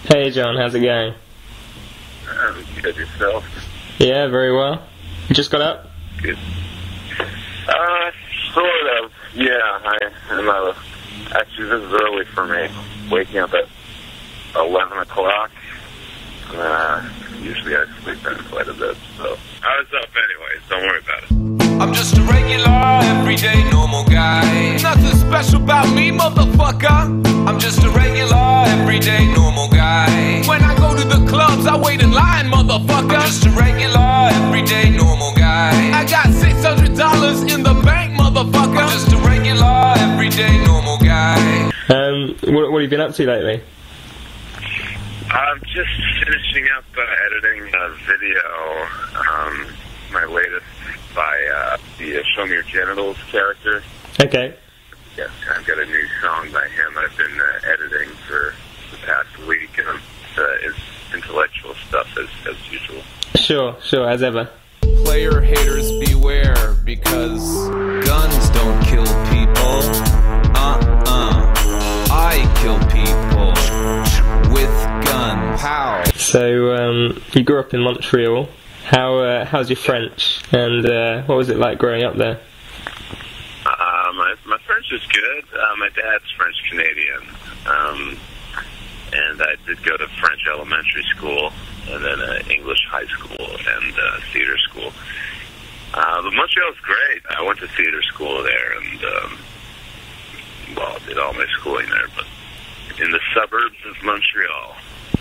Hey John, how's it going? Good yourself? Yeah, very well. You just got up? Good. Sort of. Yeah, I'm actually, this is early for me. Waking up at 11 o'clock. Usually I sleep in quite a bit, so. I was up anyways, don't worry about it. I'm just a regular, everyday, normal guy. Nothing special about me, motherfucker. I'm just a regular, everyday, normal guy. When I go to the clubs, I wait in line, motherfucker. I'm just a regular, everyday, normal guy. I got $600 in the bank, motherfucker. I'm just a regular, everyday, normal guy. What have you been up to lately? I'm just finishing up editing a video, my latest by the Show Me Your Genitals character. Okay. Yes, I've got a new song by him I've been editing for the past week, and it's intellectual stuff as usual. Sure, as ever. Player haters beware, because guns don't kill people. I kill people with guns. How? So, you grew up in Montreal. How's your French? And what was it like growing up there? My French is good. My dad's French-Canadian. And I did go to French elementary school, and then English high school, and theater school. But Montreal's great. I went to theater school there, and, did all my schooling there, but in the suburbs of Montreal.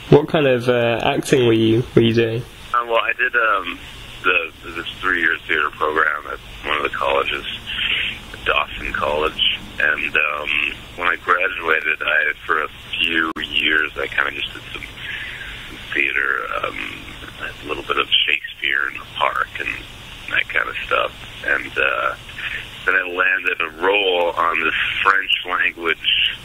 What kind of acting were you doing? Well, I did this 3-year theater program at one of the colleges, Dawson College, and when I graduated, for a few years, I kind of just did some theater, a little bit of Shakespeare in the park and that kind of stuff, and then I landed a role on this French language.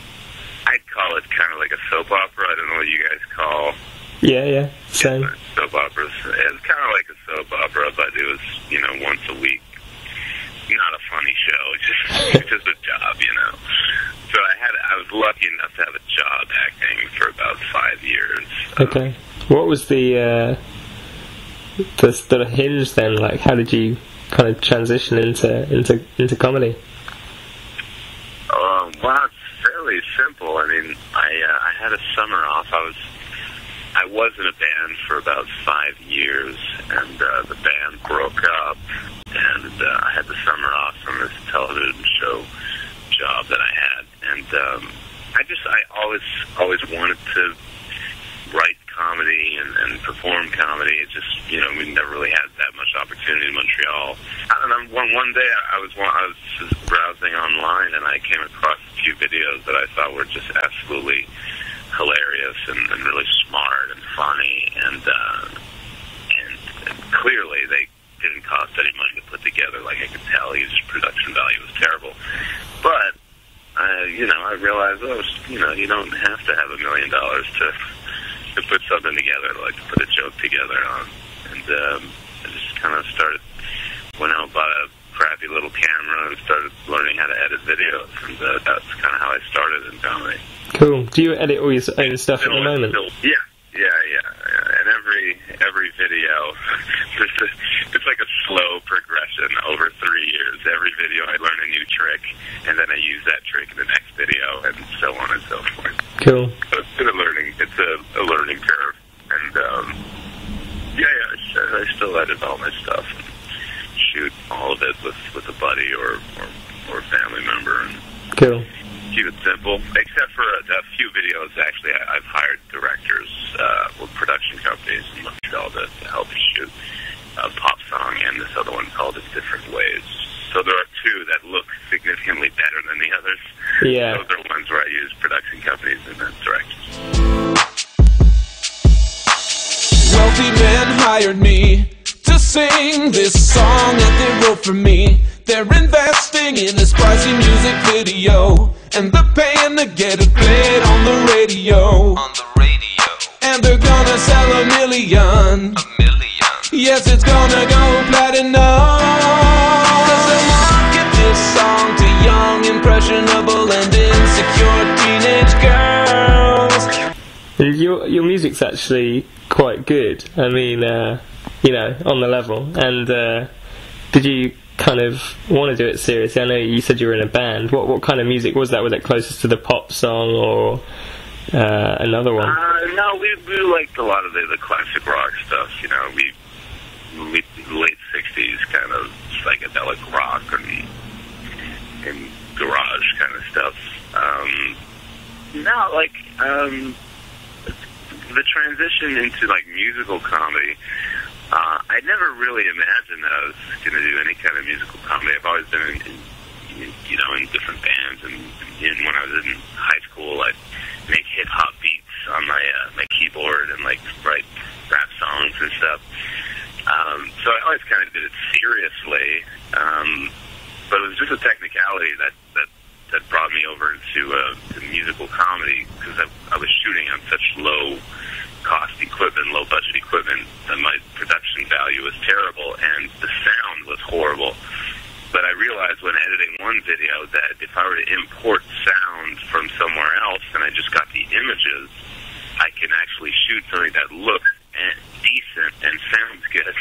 I'd call it kind of like a soap opera. I don't know what you guys call. Yeah, same. Soap operas. It's kind of like a soap opera, but it was, once a week. Not a funny show, it's just a job, So I was lucky enough to have a job acting for about 5 years. Okay. What was the hinge then? Like, how did you kind of transition into comedy? Well, it's fairly simple. I mean, I had a summer off. I was in a band for about 5 years, and the band broke up, and I had the summer off from this television show job that I had, and I always wanted to write comedy and perform comedy. It just, we never really had that much opportunity in Montreal. I don't know, one day I was just browsing online, and I came across a few videos that I thought were just absolutely hilarious and really smart and funny, and clearly they didn't cost any money to put together. Like, I could tell his production value was terrible. But I realized, you don't have to have $1 million to put something together, like to put a joke together on. And I just kind of went out, bought a crappy little camera, and started learning how to edit videos, and that's kind of how I started in comedy. Cool. Do you edit all your own stuff at the moment? Yeah. And every video, it's like a slow progression over 3 years. Every video I learn a new trick, and then I use that trick in the next video, and so on and so forth. Cool. So it's been a learning curve, and I still edit all my stuff and shoot all of it with a buddy or family member. And cool. Keep it simple, except for a few videos. Actually, I've hired directors or production companies in Montreal to help me shoot a pop song and this other one called It Different Ways. So there are two that look significantly better than the others. Yeah. Those are ones where I use production companies and then directors. Wealthy men hired me to sing this song that they wrote for me. They're investing in this pricey music video, and they're paying to get it played on the radio. And they're gonna sell 1 million. Yes, it's gonna go platinum. 'Cause they market this song to young, impressionable, and insecure teenage girls. And your music's actually quite good. I mean, you know, on the level. And did you kind of want to do it seriously? I know you said you were in a band. What kind of music was that? Was it closest to the pop song or another one? No, we liked a lot of the classic rock stuff. You know, we late '60s kind of psychedelic rock and garage kind of stuff. No, like the transition into like musical comedy. I never really imagined that I was going to do any kind of musical comedy. I've always been in different bands, and when I was in high school, I'd make hip hop beats on my keyboard and like write rap songs and stuff. So I always kind of did it seriously, but it was just a technicality that brought me over to musical comedy, because I was shooting on such low cost equipment, low budget equipment, that my production value was terrible and the sound was horrible. But I realized when editing one video that if I were to import sound from somewhere else and I just got the images, I can actually shoot something that looks decent and sounds good.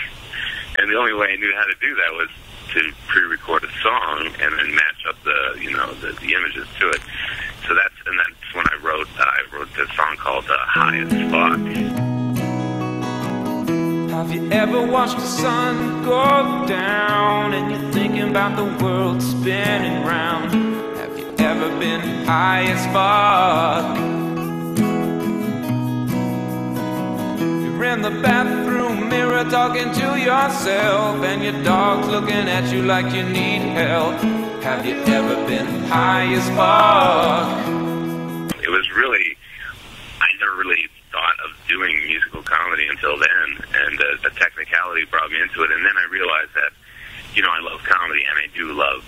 And the only way I knew how to do that was to pre-record a song and then match up the images to it. So that's when I wrote this song called High as Fuck. Have you ever watched the sun go down and you're thinking about the world spinning round? Have you ever been high as fuck? You're in the bathroom mirror talking to yourself, and your dog's looking at you like you need help. Have you ever been high as fuck? It was really, I never really thought of doing musical comedy until then, and the technicality brought me into it. And then I realized that, you know, I love comedy and I do love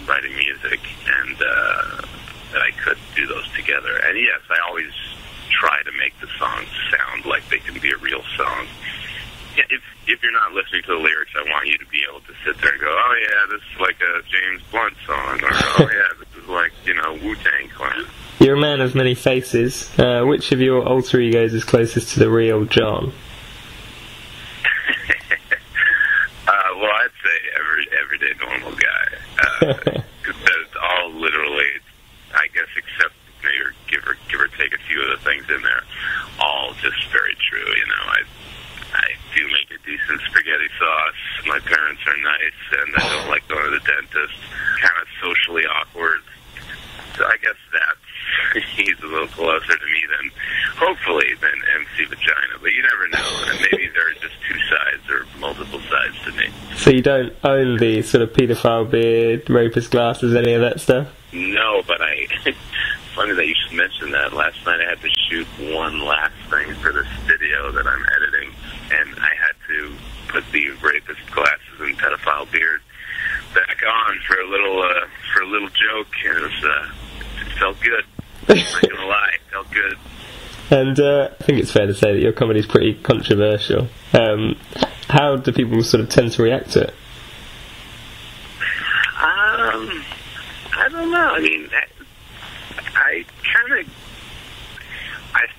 writing music, and that I could do those together. And yes, I always try to make the songs sound like they can be a real song. If you're not listening to the lyrics, I want you to be able to sit there and go, oh yeah, this is like a James Blunt song, or oh yeah, this is like, you know, Wu-Tang Clan. You're a man of many faces. Which of your alter egos is closest to the real Jon? Well, I'd say everyday normal guy. Because that's all literally, I guess, except maybe give or take a few of the things in there, all just very true. You know, I do make a decent spaghetti sauce. My parents are nice, and I don't like going to the dentist. Kind of socially awkward. So I guess he's a little closer to me than MC Vagina. But you never know. And maybe there are just two sides or multiple sides to me. So you don't own the sort of paedophile beard, rapist glasses, any of that stuff? No, but it's funny that you should mention that. Last night I had to shoot one last thing for this video that I'm editing, and I had to put the rapist glasses and pedophile beard back on for a little joke, and it felt good. I'm not gonna lie, it felt good. And I think it's fair to say that your comedy is pretty controversial. How do people sort of tend to react to it? I don't know. I mean, I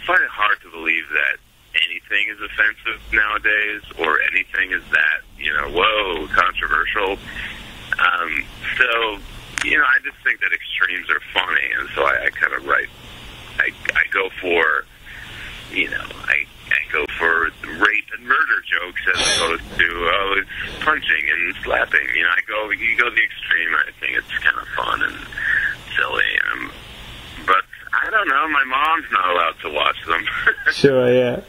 find it hard to believe that anything is offensive nowadays, or anything is that, you know, whoa, controversial. So, you know, I just think that extremes are funny, and so I kind of write. I go for, you know, I go for rape and murder jokes as opposed to, oh, it's punching and slapping. You know, you go the extreme. I think it's kind of fun and silly. But I don't know. My mom's not allowed to watch them. Sure, yeah.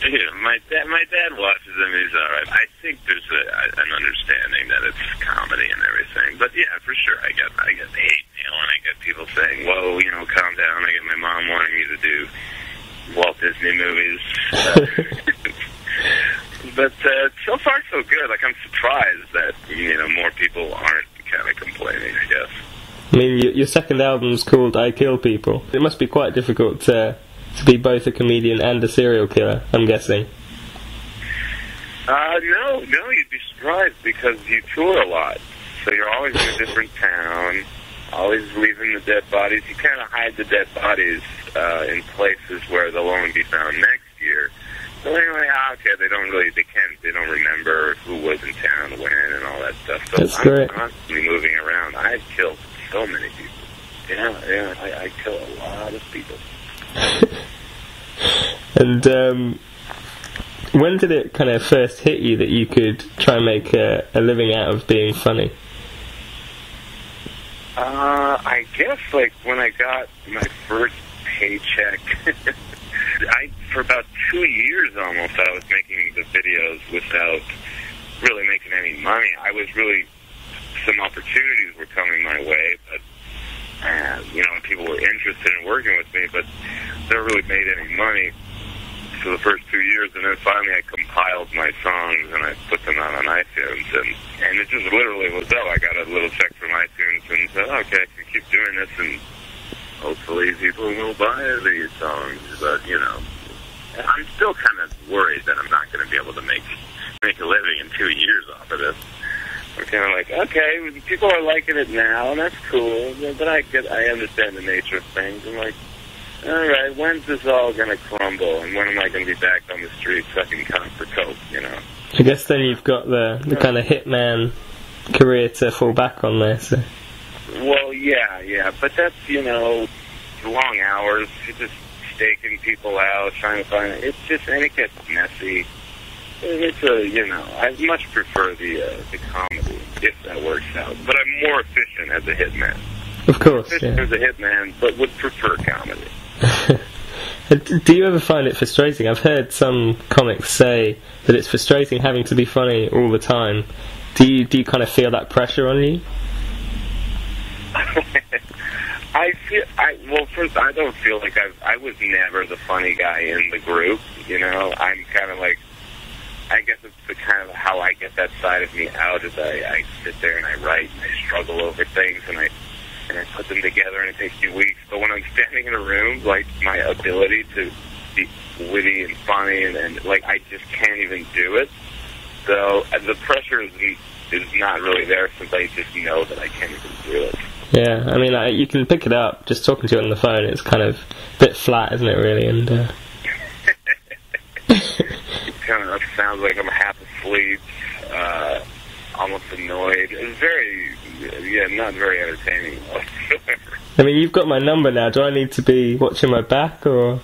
Yeah, my dad watches them. He's all right. I think there's an understanding that it's comedy and everything. But yeah, for sure, I get hate mail, and I get people saying, "Whoa, you know, calm down." I get my mom wanting me to do Walt Disney movies. But so far, so good. Like, I'm surprised that, you know, more people aren't kind of complaining, I guess. I mean, your second album's called I Kill People. It must be quite difficult to be both a comedian and a serial killer, I'm guessing. No, you'd be surprised, because you tour a lot. So you're always in a different town. always leaving the dead bodies. You kind of hide the dead bodies in places where they'll only be found next year. So anyway, okay, they don't remember who was in town when and all that stuff. So That's I'm great. constantly moving around. I've killed so many people. Yeah, I kill a lot of people. And when did it kind of first hit you that you could try and make a living out of being funny? I guess like when I got my first paycheck, for about 2 years almost, I was making the videos without really making any money. Some opportunities were coming my way, but people were interested in working with me, but never really made any money for the first 2 years. And then finally I compiled my songs and I put them out on iTunes, and it just literally was, I got a little check from iTunes and said, okay, I can keep doing this and hopefully people will buy these songs. But, I'm still kind of worried that I'm not going to be able to make a living in 2 years off of this. I'm kind of like, okay, people are liking it now, and that's cool, but I understand the nature of things. I'm like, all right, when's this all going to crumble, and when am I going to be back on the street sucking cock for coke, I guess then you've got the kind of hitman career to fall back on there, so. Well, yeah, but that's, long hours, you're just staking people out, trying to find it. And it gets messy. I much prefer the comedy, if that works out. But I'm more efficient as a hitman. Of course, efficient as a hitman, but would prefer comedy. Do you ever find it frustrating? I've heard some comics say that it's frustrating having to be funny all the time. Do you kind of feel that pressure on you? First, I don't feel like I was never the funny guy in the group. I'm kind of like, I guess it's the kind of how I get that side of me out is I sit there and I write and I struggle over things and I put them together and it takes me weeks. But when I'm standing in a room, like my ability to be witty and funny and like I just can't even do it. So the pressure is not really there since I just know that I can't even do it. Yeah, I mean, you can pick it up just talking to you on the phone. It's kind of a bit flat, isn't it, really? And it kind of sounds like I'm half asleep, almost annoyed. It's not very entertaining whatsoever. I mean, you've got my number now. Do I need to be watching my back, or?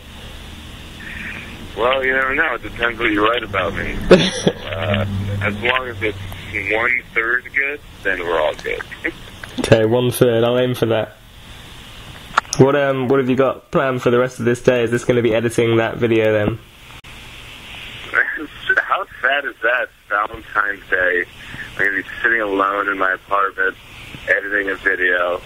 Well, you never know. It depends what you write about me. As long as it's 1/3 good, then we're all good. Okay, 1/3. I'll aim for that. What have you got planned for the rest of this day? Is this going to be editing that video then? How sad is that? Valentine's Day. I'm going to be sitting alone in my apartment, editing a video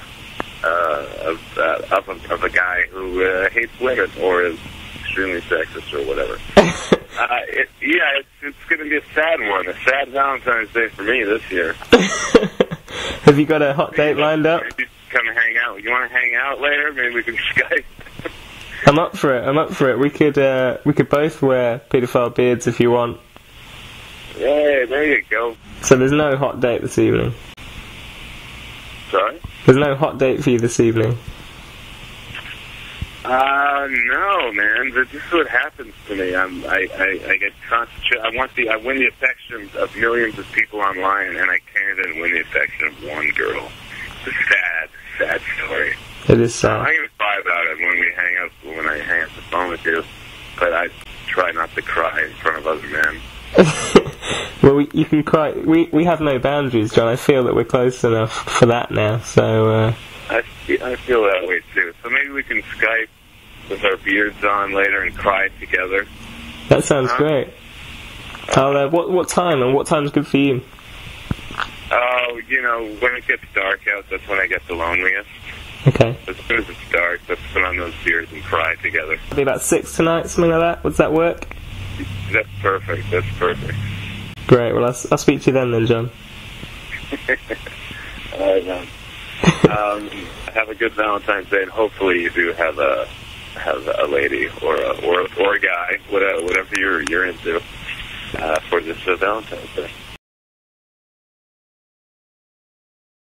of a guy who hates women or is extremely sexist or whatever. It's going to be a sad one. A sad Valentine's Day for me this year. Have you got a hot date lined up? Maybe come hang out. You want to hang out later? Maybe we can Skype. I'm up for it. We could both wear paedophile beards if you want. Yeah, there you go. So there's no hot date this evening? Sorry? There's no hot date for you this evening? No, man. This is what happens to me. I get concentrated. I win the affections of millions of people online, and I can't even win the affection of one girl. It's a sad story. It is sad. I'm gonna cry about it when I hang up the phone with you, but I try not to cry in front of other men. Well, you can cry. We have no boundaries, John. I feel that we're close enough for that now. So I feel that way too. So maybe we can Skype with our beards on later and cry together. That sounds great. What time and what time's good for you? Oh, when it gets dark out, that's when I get the loneliest. Okay. As soon as it's dark, let's put on those beards and cry together. It'll be about 6 tonight, something like that. Would that work? That's perfect. Great. Well, I'll speak to you then, John. All right, man. Have a good Valentine's Day, and hopefully you do have a lady or a guy, whatever you're into, for this Valentine's Day.